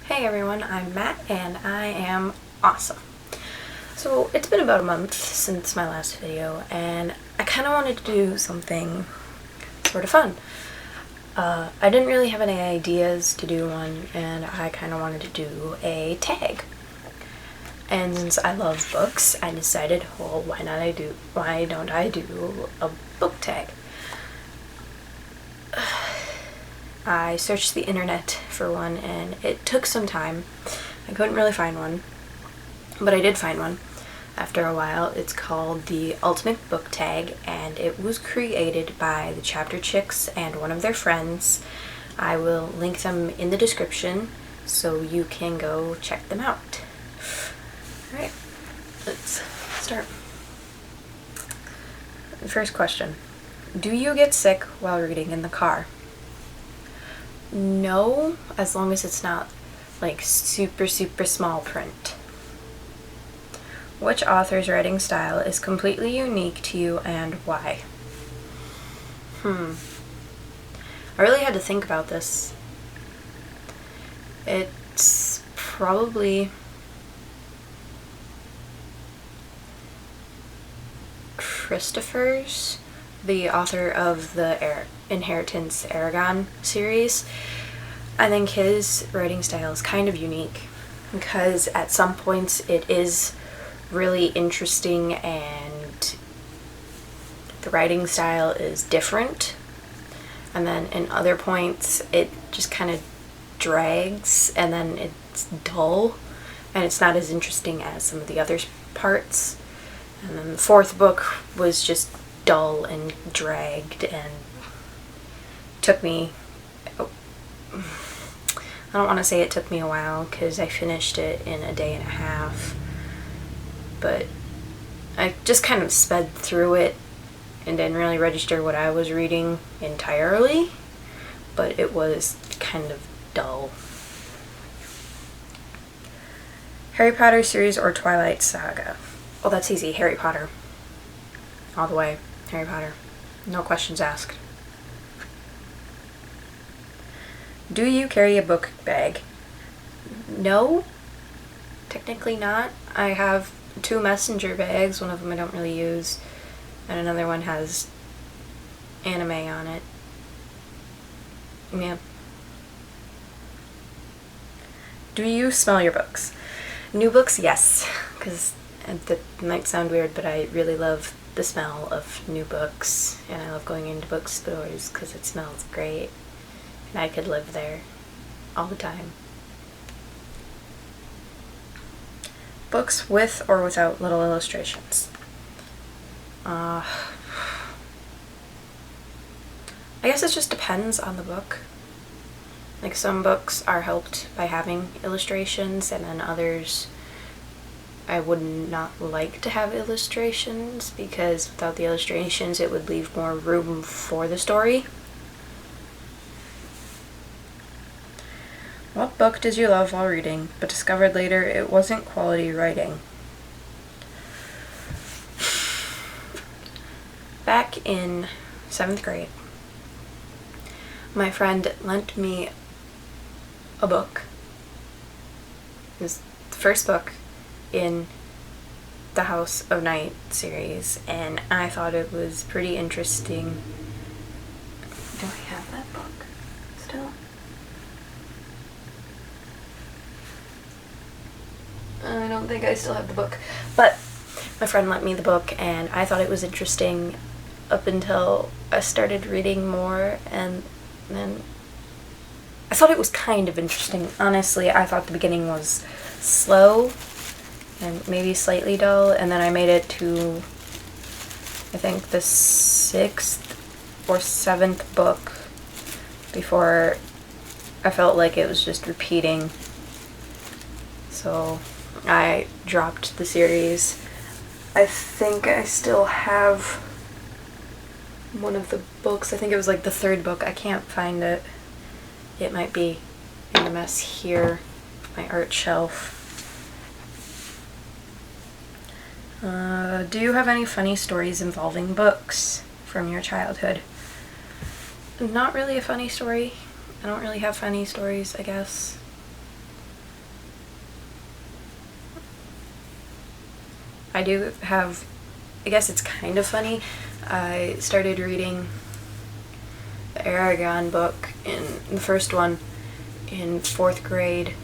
Hey everyone, I'm Matt and I am awesome. So it's been about a month since my last video and I kind of wanted to do something sort of fun. I didn't really have any ideas to do one and I kind of wanted to do a tag. And since I love books, I decided, well, why don't I do a book tag? I searched the internet for one and it took some time. I couldn't really find one, but I did find one after a while. It's called the Ultimate Book Tag and it was created by the Chapter Chicks and one of their friends. I will link them in the description so you can go check them out. Alright, let's start. First question. Do you get sick while reading in the car? No, as long as it's not like super small print. Which author's writing style is completely unique to you and why? I really had to think about this. It's probably Christopher's, the author of the Inheritance Eragon series. I think his writing style is kind of unique because at some points it is really interesting and the writing style is different, and then in other points it just kind of drags and then it's dull and it's not as interesting as some of the other parts. And then the fourth book was just dull and dragged and took me, I don't want to say it took me a while because I finished it in a day and a half, but I just kind of sped through it and didn't really register what I was reading entirely, but it was kind of dull. Harry Potter series or Twilight Saga? Oh, that's easy. Harry Potter. All the way. Harry Potter. No questions asked. Do you carry a book bag? No. Technically not. I have 2 messenger bags. One of them I don't really use. And another one has anime on it. Yeah. Do you smell your books? New books, yes. Because that might sound weird, but I really love the smell of new books, and I love going into bookstores because it smells great, and I could live there all the time. Books with or without little illustrations? I guess it just depends on the book. Like, some books are helped by having illustrations, and then others I would not like to have illustrations because without the illustrations it would leave more room for the story. What book did you love while reading, but discovered later it wasn't quality writing? Back in 7th grade, my friend lent me a book. It was the first book in the House of Night series, and I thought it was pretty interesting. Do I have that book still? I don't think I still have the book, but my friend lent me the book and I thought it was interesting up until I started reading more, and then I thought it was kind of interesting. Honestly, I thought the beginning was slow and maybe slightly dull, and then I made it to, I think, the 6th or 7th book before I felt like it was just repeating. So I dropped the series. I think I still have one of the books. I think it was like the 3rd book. I can't find it. It might be in a mess here, my art shelf. Do you have any funny stories involving books from your childhood? Not really a funny story. I don't really have funny stories, I guess. I do have, I guess it's kind of funny, I started reading the Eragon book, in the first one, in 4th grade,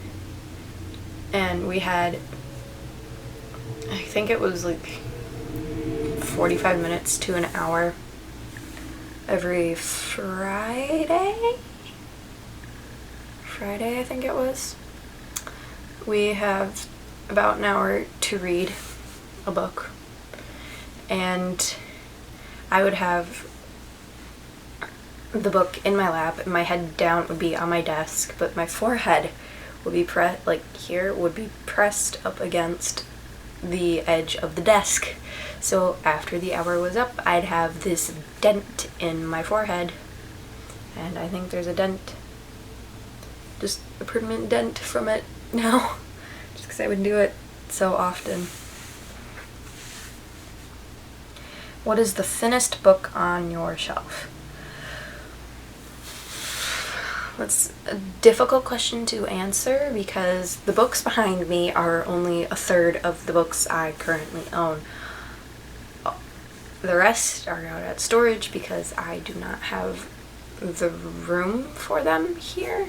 and we had, I think it was like 45 minutes to an hour every Friday I think it was. We have about an hour to read a book, and I would have the book in my lap, and my head down would be on my desk, but my forehead would be would be pressed up against the edge of the desk. So after the hour was up, I'd have this dent in my forehead, and I think there's a dent, just a permanent dent from it now, just because I would do it so often. What is the thinnest book on your shelf? That's a difficult question to answer because the books behind me are only a third of the books I currently own. The rest are out at storage because I do not have the room for them here.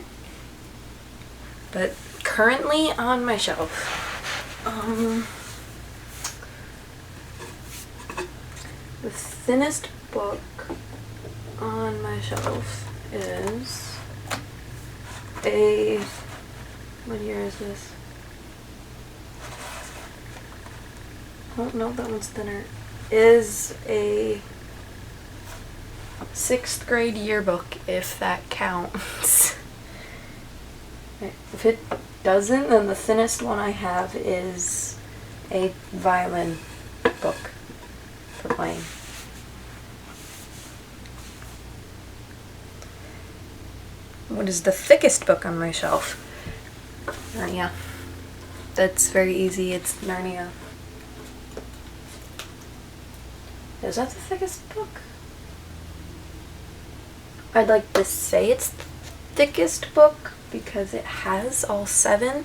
But currently on my shelf, the thinnest book on my shelf is what year is this? Oh no, that one's thinner. Is a 6th grade yearbook, if that counts. If it doesn't, then the thinnest one I have is a violin book for playing. What is the thickest book on my shelf? Narnia. That's very easy, it's Narnia. Is that the thickest book? I'd like to say it's the thickest book because it has all 7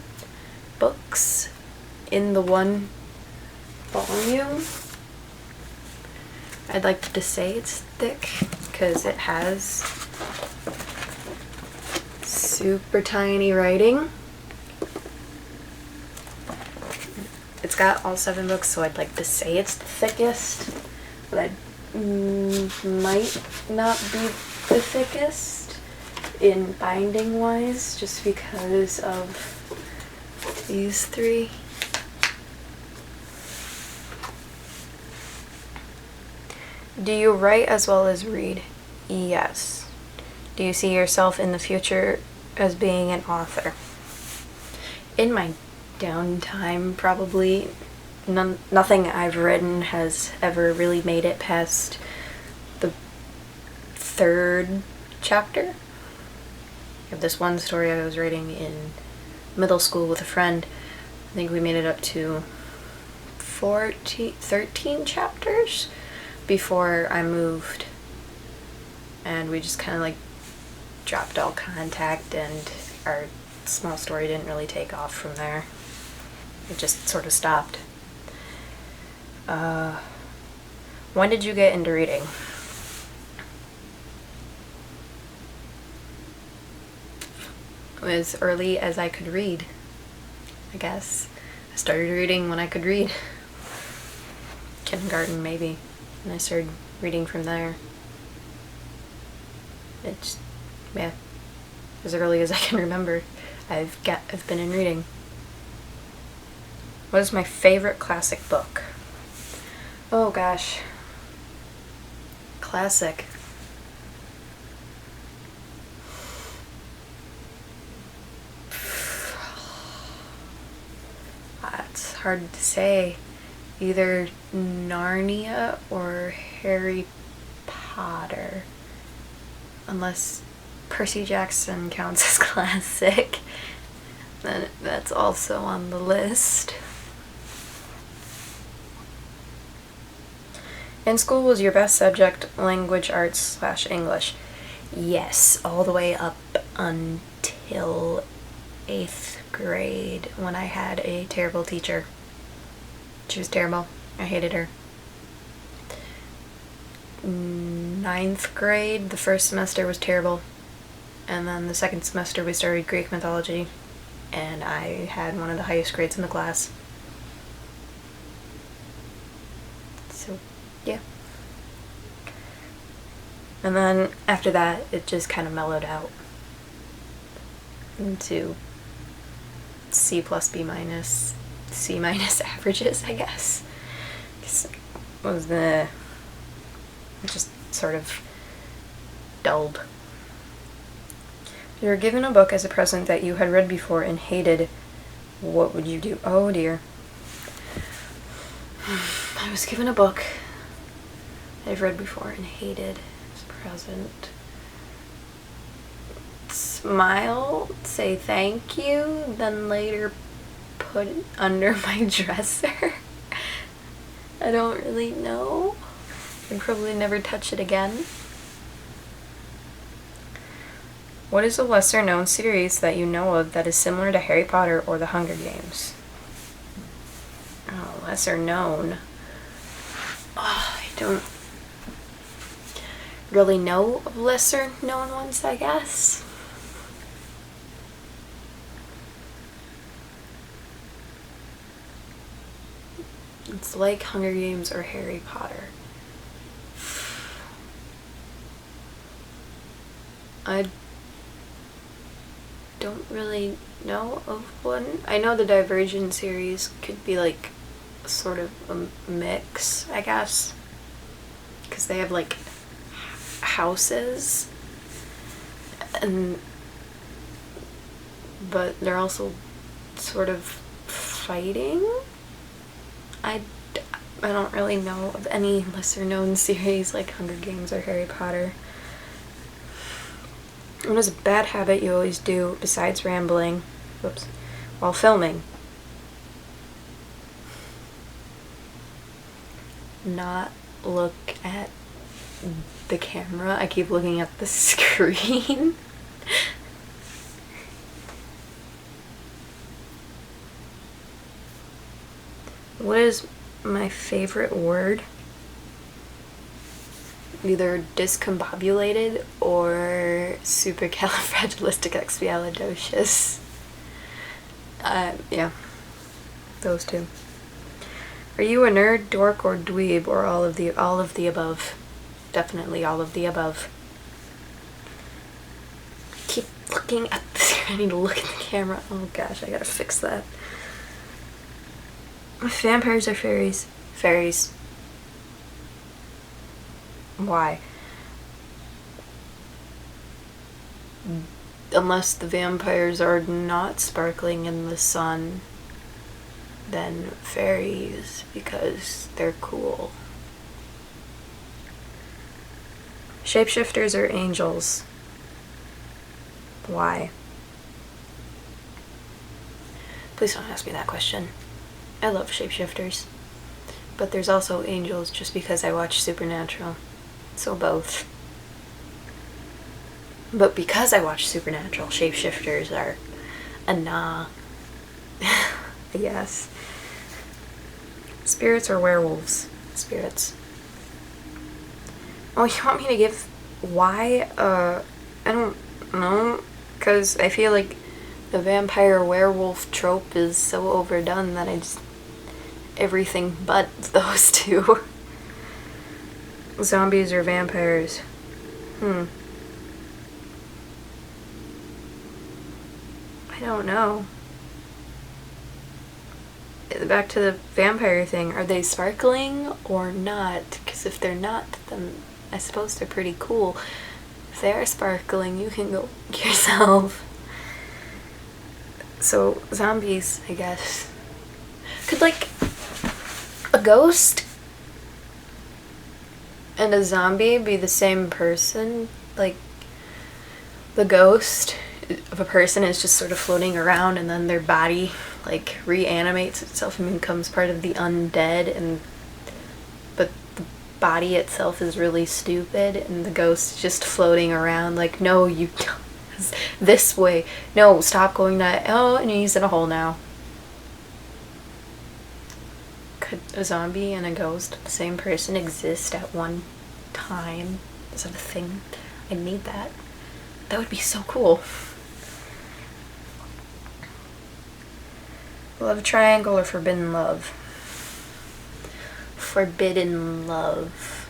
books in the one volume. I'd like to say it's thick because it has super tiny writing. It's got all 7 books, so I'd like to say it's the thickest, but I might not be the thickest in binding wise just because of these 3. Do you write as well as read? Yes. Do you see yourself in the future as being an author? In my downtime, probably. Nothing I've written has ever really made it past the 3rd chapter. I have this one story I was writing in middle school with a friend. I think we made it up to 13 chapters before I moved, and we just kind of like dropped all contact, and our small story didn't really take off from there. It just sort of stopped. When did you get into reading? As early as I could read, I guess. I started reading when I could read. Kindergarten, maybe. And I started reading from there. It's, yeah, as early as I can remember, I've been in reading. What is my favorite classic book? Oh gosh. Classic. It's hard to say. Either Narnia or Harry Potter. Unless Percy Jackson counts as classic, then that's also on the list. In school, was your best subject language arts / English? Yes, all the way up until 8th grade when I had a terrible teacher. She was terrible. I hated her. 9th grade, the first semester was terrible. And then the second semester we started Greek mythology. And I had one of the highest grades in the class. So, yeah. And then after that, it just kind of mellowed out into C plus B minus, C minus averages, I guess. Was the just sort of dulled. You were given a book as a present that you had read before and hated. What would you do? Oh dear. I was given a book I've read before and hated as a present. Smile, say thank you, then later put it under my dresser. I don't really know. I'd probably never touch it again. What is a lesser known series that you know of that is similar to Harry Potter or the Hunger Games? Oh, lesser known. Oh, I don't really know of lesser known ones, I guess. It's like Hunger Games or Harry Potter. I don't really know of one. I know the Divergent series could be like sort of a mix, I guess. Because they have like houses. But they're also sort of fighting. I don't really know of any lesser known series like Hunger Games or Harry Potter. What is a bad habit you always do besides rambling, while filming? Not look at the camera. I keep looking at the screen. What is my favorite word? Either discombobulated or supercalifragilisticexpialidocious. Yeah, those two. Are you a nerd, dork, or dweeb, or all of the above? Definitely all of the above. Keep looking at the screen. I need to look at the camera. Oh gosh, I gotta fix that. Vampires or fairies? Fairies. Why? Unless the vampires are not sparkling in the sun, then fairies, because they're cool. Shapeshifters or angels? Why? Please don't ask me that question. I love shapeshifters. But there's also angels just because I watch Supernatural. So both. But because I watch Supernatural, shapeshifters are a nah. Yes. Spirits or werewolves? Spirits. Oh, you want me to give why? I don't know. Because I feel like the vampire werewolf trope is so overdone that I just... everything but those two. Zombies or vampires? I don't know. Back to the vampire thing. Are they sparkling or not? Because if they're not, then I suppose they're pretty cool. If they are sparkling, you can go yourself. So, zombies, I guess. Could, like, a ghost and a zombie be the same person? Like, the ghost of a person is just sort of floating around and then their body, like, reanimates itself and becomes part of the undead, but the body itself is really stupid and the ghost is just floating around like, no, you don't. This way. No, stop going that. Oh, and he's in a hole now. could a zombie and a ghost, the same person, exist at one time? Is that a thing? I need that. That would be so cool. Love triangle or forbidden love? Forbidden love.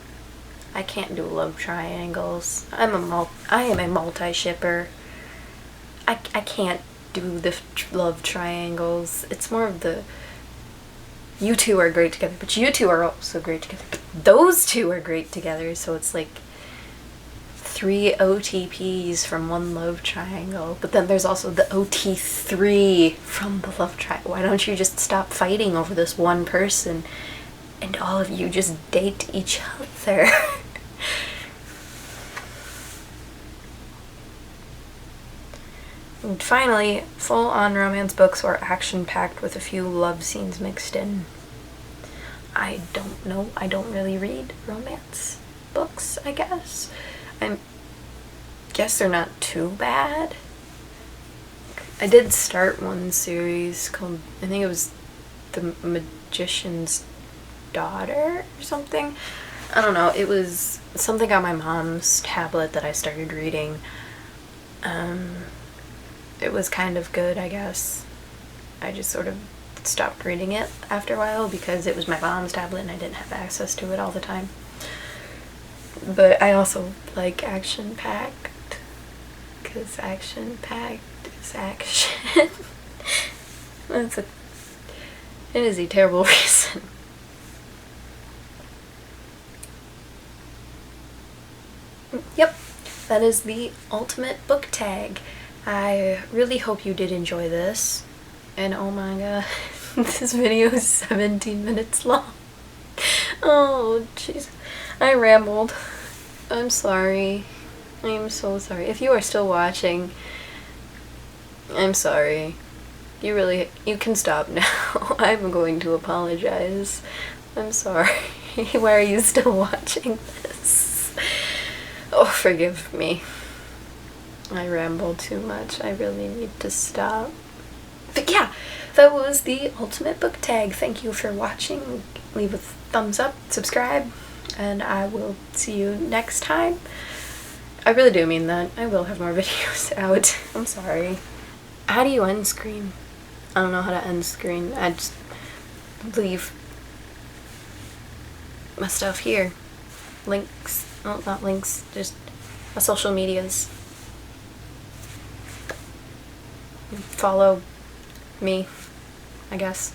I can't do love triangles. I am a multi-shipper. I can't do the love triangles. It's more of the you two are great together, but you two are also great together. But those two are great together, so it's like 3 OTPs from one love triangle. But then there's also the OT3 from the love triangle. Why don't you just stop fighting over this one person and all of you just date each other? And finally, full-on romance books or action-packed with a few love scenes mixed in. I don't know. I don't really read romance books, I guess. I guess they're not too bad. I did start one series called, I think it was The Magician's Daughter or something. I don't know. It was something on my mom's tablet that I started reading. It was kind of good, I guess. I just sort of stopped reading it after a while because it was my mom's tablet and I didn't have access to it all the time. But I also like action-packed, because action-packed is action. It is a terrible reason. Yep, that is the ultimate book tag. I really hope you did enjoy this. And oh my god, this video is 17 minutes long. Oh, jeez. I rambled. I'm sorry. I'm so sorry. If you are still watching, I'm sorry. You can stop now. I'm going to apologize. I'm sorry. Why are you still watching this? Oh, forgive me. I ramble too much. I really need to stop. But yeah, that was the ultimate book tag. Thank you for watching. Leave a thumbs up, subscribe, and I will see you next time. I really do mean that. I will have more videos out. I'm sorry. How do you end screen? I don't know how to end screen. I just leave my stuff here. Links. Oh, not links. Just my social medias. Follow me, I guess.